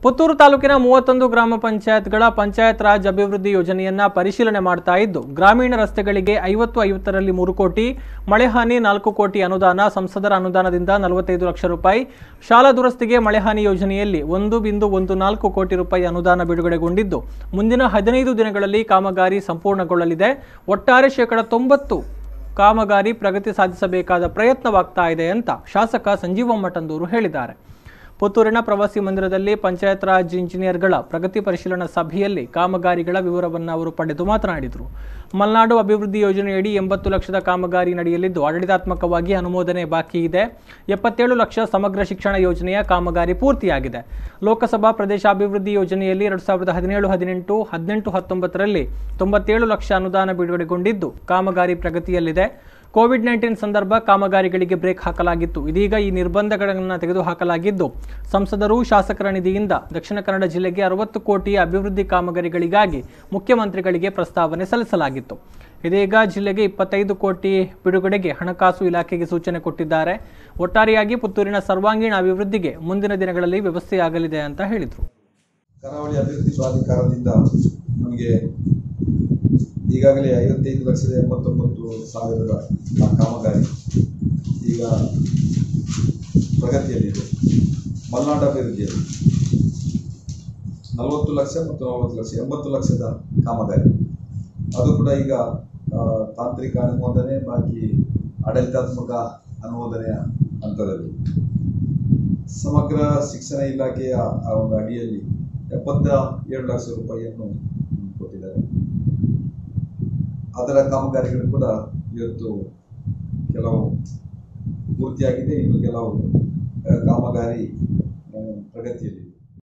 ಪುತ್ತೂರು ತಾಲೂಕಿನ 31 ಗ್ರಾಮ ಪಂಚಾಯತ್ಗಳ ಪಂಚಾಯತ್ ರಾಜ್ ಅಭಿವೃದ್ಧಿ ಯೋಜನೆಯನ್ನ ಪರಿಶೀಲನೆ ಮಾಡ್ತಾ ಇದ್ದು, ಗ್ರಾಮೀಣ ರಸ್ತೆಗಳಿಗೆ 50-50ರಲ್ಲಿ 3 ಕೋಟಿ, ಮಳೆಹಾನಿ 4 ಕೋಟಿ ಅನುದಾನ, ಸಂಸದರ ಅನುದಾನದಿಂದ 45 ಲಕ್ಷ ರೂಪಾಯಿ, ಶಾಲಾ ದುರಸ್ತಿಗೆ ಮಳೆಹಾನಿ ಯೋಜನೆಯಲ್ಲಿ 1.14 ಕೋಟಿ ರೂಪಾಯಿ ಅನುದಾನ ಬಿಡುಗಡೆಗೊಂಡಿದ್ದು, ಮುಂದಿನ 15 ದಿನಗಳಲ್ಲಿ ಕಾಮಗಾರಿ ಸಂಪೂರ್ಣಗೊಳ್ಳಲಿದೆ. ಒಟ್ಟಾರೆ 90% ಕಾಮಗಾರಿ ಪ್ರಗತಿ ಸಾಧಿಸಬೇಕಾದ ಪ್ರಯತ್ನವಾಗ್ತಾ ಇದೆ ಅಂತ ಶಾಸಕ ಸಂಜೀವ ಮಠಂದೂರು ಹೇಳಿದ್ದಾರೆ. ಪುತ್ತೂರಿನ ಪ್ರವಾಸಿ ಮಂದಿರದಲ್ಲಿ ಪಂಚಾಯತ್ ರಾಜ್ ಇಂಜಿನಿಯರ್ಗಳ ಪ್ರಗತಿ ಪರಿಶೀಲನಾ ಸಭೆಯಲ್ಲಿ ಕಾಮಗಾರಿಗಳ ವಿವರವನ್ನು ಅವರು ಪಡೆದು ಮಾತನಾಡಿದರು. ಮಲೆನಾಡು ಅಭಿವೃದ್ಧಿ ಯೋಜನೆಯಡಿ 80 ಲಕ್ಷದ ಕಾಮಗಾರಿ ನಡೆಯಲಿದ್ದು, ಆಡಳಿತಾತ್ಮಕವಾಗಿ ಅನುಮೋದನೆ ಬಾಕಿ ಇದೆ. 77 ಲಕ್ಷ ಸಮಗ್ರ ಶಿಕ್ಷಣ ಯೋಜನೆಯ ಕಾಮಗಾರಿ ಪೂರ್ತಿಯಾಗಿದೆ. ಲೋಕಸಭಾ ಪ್ರದೇಶಾಭಿವೃದ್ಧಿ ಯೋಜನೆಯಲ್ಲಿ 2017-18, 18-19ರಲ್ಲಿ 97 ಲಕ್ಷ ಅನುದಾನ ಬಿಡುಗಡೆಗೊಂಡಿದ್ದು, ಕಾಮಗಾರಿ ಪ್ರಗತಿಯಲ್ಲಿದೆ. ಕೋವಿಡ್-19 ಸಂದರ್ಭ ಕಾಮಗಾರಿಗಳಿಗೆ ಬ್ರೇಕ್ ಹಾಕಲಾಗಿತ್ತು. ಇದೀಗ ಈ ನಿರ್ಬಂಧಗಳನ್ನು ತೆಗೆದುಹಾಕಲಾಗಿದ್ದು, ಸಂಸದರು ಶಾಸಕರ ನಿಧಿಯಿಂದ ದಕ್ಷಿಣ ಕನ್ನಡ ಜಿಲ್ಲೆಗೆ 60 ಕೋಟಿಯ ಅಭಿವೃದ್ಧಿ ಕಾಮಗಾರಿಗಳಿಗಾಗಿ ಮುಖ್ಯಮಂತ್ರಿಗಳಿಗೆ ಪ್ರಸ್ತಾವನೆ ಸಲ್ಲಿಸಲಾಗಿತ್ತು. ಇದೀಗ ಜಿಲ್ಲೆಗೆ 25 ಕೋಟಿ ಬಿಡುಗಡೆಗೆ ಹಣಕಾಸು ಇಲಾಖೆಗೆ ಸೂಚನೆ ಕೊಟ್ಟಿದ್ದಾರೆ. ಒಟ್ಟಾರೆಯಾಗಿ ಪುತ್ತೂರಿನ ಸರ್ವಾಂಗೀಣ ಅಭಿವೃದ್ಧಿಗೆ ಮುಂದಿನ ದಿನಗಳಲ್ಲಿ ವ್ಯವಸ್ಥೆಯಾಗಲಿದೆ ಅಂತ ಹೇಳಿದರು. ಕರಾವಳಿ ಅಭಿವೃದ್ಧಿ ಪ್ರಾಧಿಕಾರದಿಂದ ನಮಗೆ ಈಗಾಗಲೇ 55,89,000 ಕಾಮಗಾರಿ ಈಗ ಪ್ರಗತಿಯಲ್ಲಿದೆ. ಮಲೆನಾಡು ಅಭಿವೃದ್ಧಿಯಲ್ಲಿ 40 ಲಕ್ಷ ಮತ್ತು 40 ಲಕ್ಷ 80 ಲಕ್ಷದ ಕಾಮಗಾರಿ, ಅದು ಕೂಡ ಈಗ ತಾಂತ್ರಿಕ ಅನುಮೋದನೆ ಬಾಕಿ ಆಡಳಿತಾತ್ಮಕ ಅನುಮೋದನೆಯ ಹಂತದಲ್ಲಿ. ಸಮಗ್ರ ಶಿಕ್ಷಣ ಇಲಾಖೆಯ ಒಂದು ಅಡಿಯಲ್ಲಿ 77 ಲಕ್ಷ ರೂಪಾಯಿಯನ್ನು ಕೊಟ್ಟಿದ್ದಾರೆ. ಅದರ ಕಾಮಗಾರಿಗಳು ಕೂಡ ಇವತ್ತು ಕೆಲವು ಪೂರ್ತಿಯಾಗಿದೆ, ಇನ್ನು ಕೆಲವು ಕಾಮಗಾರಿ ಪ್ರಗತಿಯಲ್ಲಿ.